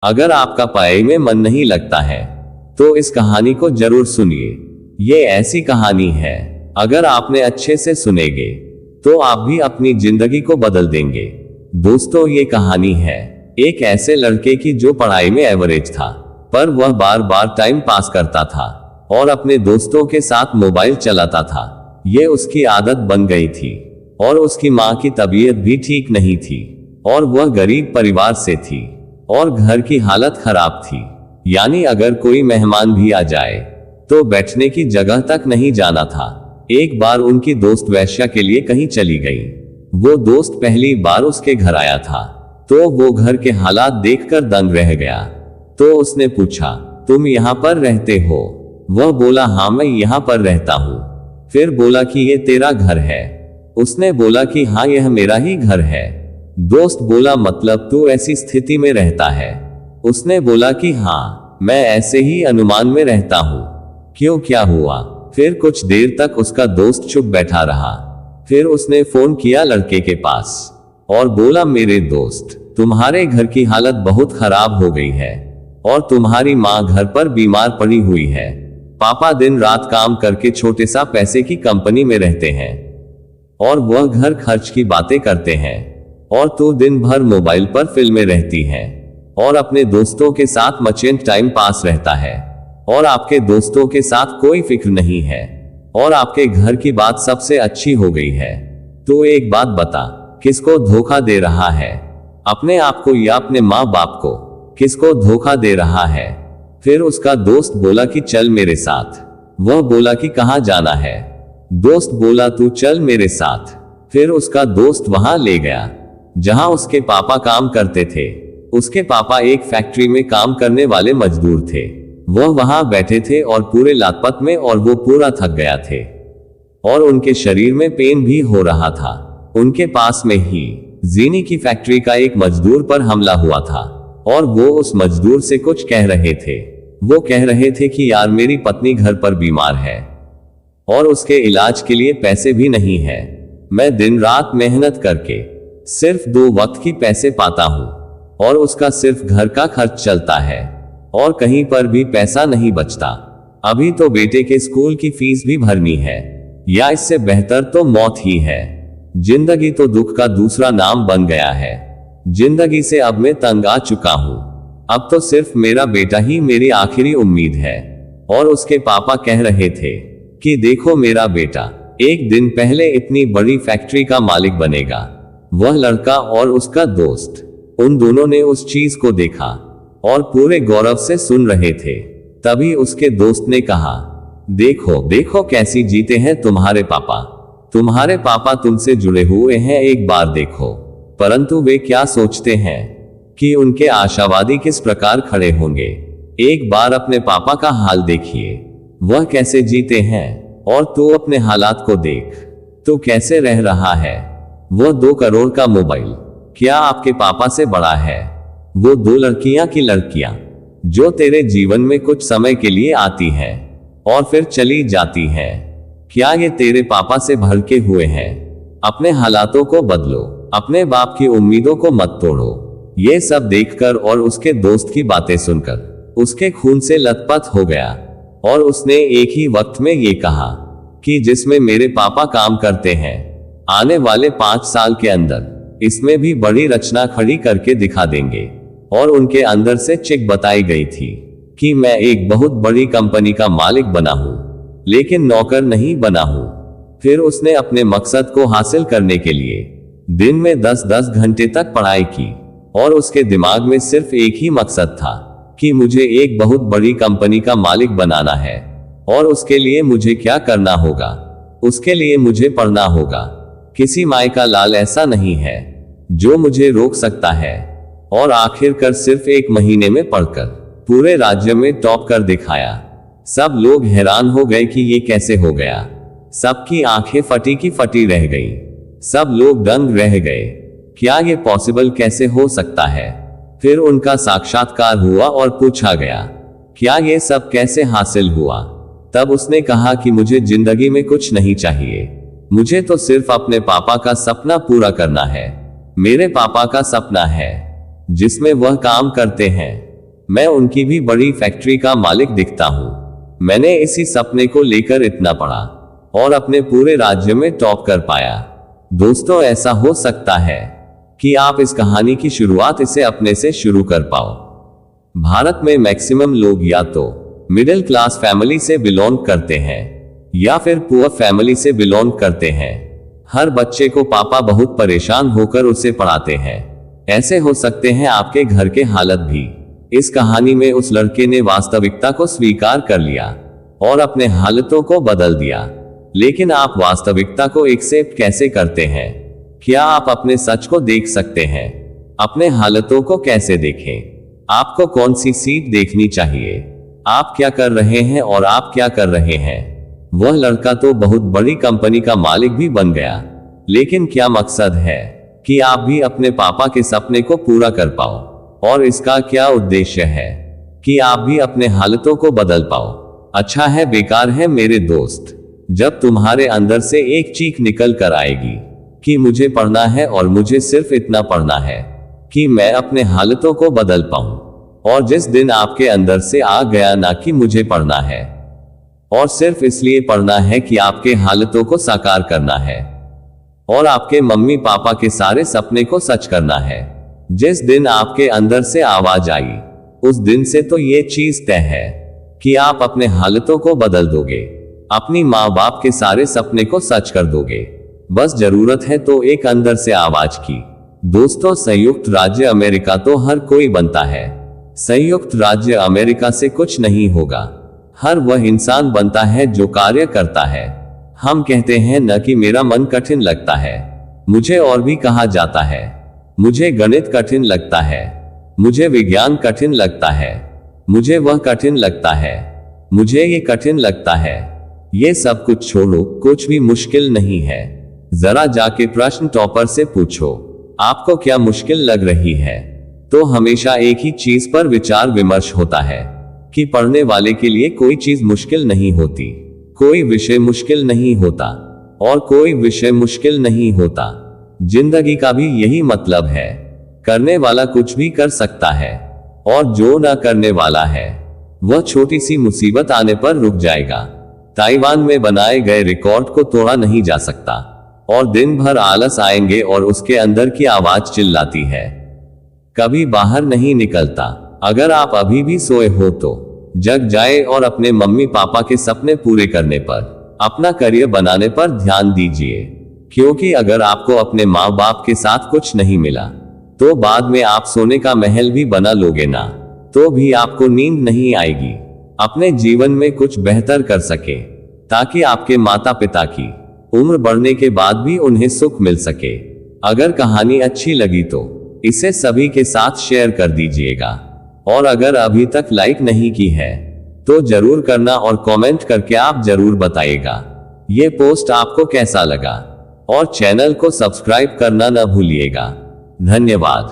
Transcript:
अगर आपका पढ़ाई में मन नहीं लगता है तो इस कहानी को जरूर सुनिए। ये ऐसी कहानी है, अगर आपने अच्छे से सुनेंगे तो आप भी अपनी जिंदगी को बदल देंगे। दोस्तों, ये कहानी है एक ऐसे लड़के की जो पढ़ाई में एवरेज था, पर वह बार बार टाइम पास करता था और अपने दोस्तों के साथ मोबाइल चलाता था। ये उसकी आदत बन गई थी और उसकी माँ की तबीयत भी ठीक नहीं थी और वह गरीब परिवार से थी और घर की हालत खराब थी। यानी अगर कोई मेहमान भी आ जाए तो बैठने की जगह तक नहीं जाना था। एक बार उनकी दोस्त वैश्या के लिए कहीं चली गई। वो दोस्त पहली बार उसके घर आया था तो वो घर के हालात देखकर दंग रह गया। तो उसने पूछा, तुम यहाँ पर रहते हो? वह बोला, हाँ मैं यहाँ पर रहता हूँ। फिर बोला कि ये तेरा घर है? उसने बोला कि हाँ यह मेरा ही घर है। दोस्त बोला, मतलब तू ऐसी स्थिति में रहता है? उसने बोला कि हाँ, मैं ऐसे ही अनुमान में रहता हूँ। क्यों, क्या हुआ? फिर कुछ देर तक उसका दोस्त चुप बैठा रहा। फिर उसने फोन किया लड़के के पास और बोला, मेरे दोस्त, तुम्हारे घर की हालत बहुत खराब हो गई है और तुम्हारी माँ घर पर बीमार पड़ी हुई है। पापा दिन रात काम करके छोटे सा पैसे की कंपनी में रहते हैं और वह घर खर्च की बातें करते हैं और तू दिन भर मोबाइल पर फिल्में रहती हैं और अपने दोस्तों के साथ मचेंट टाइम पास रहता है और आपके दोस्तों के साथ कोई फिक्र नहीं है और आपके घर की बात सबसे अच्छी हो गई है। तो एक बात बता, किसको धोखा दे रहा है? अपने आप को या अपने माँ बाप को? किसको धोखा दे रहा है? फिर उसका दोस्त बोला कि चल मेरे साथ। वह बोला कि कहाँ जाना है? दोस्त बोला, तू चल मेरे साथ। फिर उसका दोस्त वहां ले गया जहां उसके पापा काम करते थे। उसके पापा एक फैक्ट्री में काम करने वाले मजदूर थे। वह वहां बैठे थे और पूरे लातपत में, और वो पूरा थक गया थे और उनके शरीर में पेन भी हो रहा था। उनके पास में ही जीनी की फैक्ट्री का एक मजदूर पर हमला हुआ था और वो उस मजदूर से कुछ कह रहे थे। वो कह रहे थे कि यार, मेरी पत्नी घर पर बीमार है और उसके इलाज के लिए पैसे भी नहीं है। मैं दिन रात मेहनत करके सिर्फ 2 वक्त की पैसे पाता हूँ और उसका सिर्फ घर का खर्च चलता है और कहीं पर भी पैसा नहीं बचता। अभी तो बेटे के स्कूल की फीस भी भरनी है, या इससे बेहतर तो मौत ही है। जिंदगी तो दुख का दूसरा नाम बन गया है। जिंदगी से अब मैं तंग आ चुका हूँ। अब तो सिर्फ मेरा बेटा ही मेरी आखिरी उम्मीद है। और उसके पापा कह रहे थे कि देखो, मेरा बेटा एक दिन पहले इतनी बड़ी फैक्ट्री का मालिक बनेगा। वह लड़का और उसका दोस्त, उन दोनों ने उस चीज को देखा और पूरे गौरव से सुन रहे थे। तभी उसके दोस्त ने कहा, देखो देखो कैसी जीते हैं तुम्हारे पापा। तुम्हारे पापा तुमसे जुड़े हुए हैं, एक बार देखो। परंतु वे क्या सोचते हैं कि उनके आशावादी किस प्रकार खड़े होंगे। एक बार अपने पापा का हाल देखिए, वह कैसे जीते हैं, और तू अपने हालात को देख, तू कैसे रह रहा है। वह 2 करोड़ का मोबाइल क्या आपके पापा से बड़ा है? वो 2 लड़कियां की लड़कियां जो तेरे जीवन में कुछ समय के लिए आती हैं और फिर चली जाती हैं, क्या ये तेरे पापा से भड़के हुए हैं? अपने हालातों को बदलो, अपने बाप की उम्मीदों को मत तोड़ो। ये सब देखकर और उसके दोस्त की बातें सुनकर उसके खून से लथपथ हो गया और उसने एक ही वक्त में ये कहा कि जिसमें मेरे पापा काम करते हैं, आने वाले 5 साल के अंदर इसमें भी बड़ी रचना खड़ी करके दिखा देंगे। और उनके अंदर से चिक बताई गई थी कि मैं एक बहुत बड़ी कंपनी का मालिक बना हूं, लेकिन नौकर नहीं बना हूं। फिर उसने अपने मकसद को हासिल करने के लिए दिन में 10-10 घंटे तक पढ़ाई की और उसके दिमाग में सिर्फ एक ही मकसद था कि मुझे एक बहुत बड़ी कंपनी का मालिक बनाना है। और उसके लिए मुझे क्या करना होगा? उसके लिए मुझे पढ़ना होगा। किसी माय का लाल ऐसा नहीं है जो मुझे रोक सकता है। और आखिरकार सिर्फ 1 महीने में पढ़कर पूरे राज्य में टॉप कर दिखाया। सब लोग हैरान हो गए कि ये कैसे हो गया। सबकी आंखें फटी की फटी रह गईं। सब लोग दंग रह गए, क्या ये पॉसिबल कैसे हो सकता है? फिर उनका साक्षात्कार हुआ और पूछा गया, क्या ये सब कैसे हासिल हुआ? तब उसने कहा कि मुझे जिंदगी में कुछ नहीं चाहिए, मुझे तो सिर्फ अपने पापा का सपना पूरा करना है। मेरे पापा का सपना है जिसमें वह काम करते हैं मैं उनकी भी बड़ी फैक्ट्री का मालिक दिखता हूँ। मैंने इसी सपने को लेकर इतना पढ़ा और अपने पूरे राज्य में टॉप कर पाया। दोस्तों, ऐसा हो सकता है कि आप इस कहानी की शुरुआत इसे अपने से शुरू कर पाओ। भारत में मैक्सिमम लोग या तो मिडिल क्लास फैमिली से बिलोंग करते हैं या फिर पुअर फैमिली से बिलोंग करते हैं। हर बच्चे को पापा बहुत परेशान होकर उसे पढ़ाते हैं। ऐसे हो सकते हैं आपके घर के हालत भी। इस कहानी में उस लड़के ने वास्तविकता को स्वीकार कर लिया और अपने हालतों को बदल दिया। लेकिन आप वास्तविकता को एक्सेप्ट कैसे करते हैं? क्या आप अपने सच को देख सकते हैं? अपने हालतों को कैसे देखें? आपको कौन सी सीट देखनी चाहिए? आप क्या कर रहे हैं और आप क्या कर रहे हैं? वह लड़का तो बहुत बड़ी कंपनी का मालिक भी बन गया, लेकिन क्या मकसद है कि आप भी अपने पापा के सपने को पूरा कर पाओ? और इसका क्या उद्देश्य है कि आप भी अपने हालतों को बदल पाओ? अच्छा है, बेकार है मेरे दोस्त। जब तुम्हारे अंदर से एक चीख निकल कर आएगी कि मुझे पढ़ना है और मुझे सिर्फ इतना पढ़ना है कि मैं अपने हालतों को बदल पाऊं, और जिस दिन आपके अंदर से आ गया ना कि मुझे पढ़ना है और सिर्फ इसलिए पढ़ना है कि आपके हालतों को साकार करना है और आपके मम्मी पापा के सारे सपने को सच करना है, जिस दिन आपके अंदर से आवाज आई, उस दिन से तो ये चीज तय है कि आप अपने हालतों को बदल दोगे, अपनी माँ बाप के सारे सपने को सच कर दोगे। बस जरूरत है तो एक अंदर से आवाज की। दोस्तों, संयुक्त राज्य अमेरिका तो हर कोई बनता है। संयुक्त राज्य अमेरिका से कुछ नहीं होगा। हर वह इंसान बनता है जो कार्य करता है। हम कहते हैं न कि मेरा मन कठिन लगता है। मुझे और भी कहा जाता है, मुझे गणित कठिन लगता है, मुझे विज्ञान कठिन लगता है, मुझे वह कठिन लगता है, मुझे ये कठिन लगता है। ये सब कुछ छोड़ो, कुछ भी मुश्किल नहीं है। जरा जाके प्रश्न टॉपर से पूछो, आपको क्या मुश्किल लग रही है? तो हमेशा एक ही चीज पर विचार विमर्श होता है कि पढ़ने वाले के लिए कोई चीज मुश्किल नहीं होती, कोई विषय मुश्किल नहीं होता और कोई विषय मुश्किल नहीं होता। जिंदगी का भी यही मतलब है। करने वाला कुछ भी कर सकता है और जो ना करने वाला है वह छोटी सी मुसीबत आने पर रुक जाएगा। ताइवान में बनाए गए रिकॉर्ड को तोड़ा नहीं जा सकता और दिन भर आलस आएंगे और उसके अंदर की आवाज चिल्लाती है, कभी बाहर नहीं निकलता। अगर आप अभी भी सोए हो तो जग जाए और अपने मम्मी पापा के सपने पूरे करने पर, अपना करियर बनाने पर ध्यान दीजिए। क्योंकि अगर आपको अपने माँ बाप के साथ कुछ नहीं मिला तो बाद में आप सोने का महल भी बना लोगे ना, तो भी आपको नींद नहीं आएगी। अपने जीवन में कुछ बेहतर कर सके ताकि आपके माता पिता की उम्र बढ़ने के बाद भी उन्हें सुख मिल सके। अगर कहानी अच्छी लगी तो इसे सभी के साथ शेयर कर दीजिएगा और अगर अभी तक लाइक नहीं की है तो जरूर करना और कमेंट करके आप जरूर बताइएगा ये पोस्ट आपको कैसा लगा और चैनल को सब्सक्राइब करना न भूलिएगा। धन्यवाद।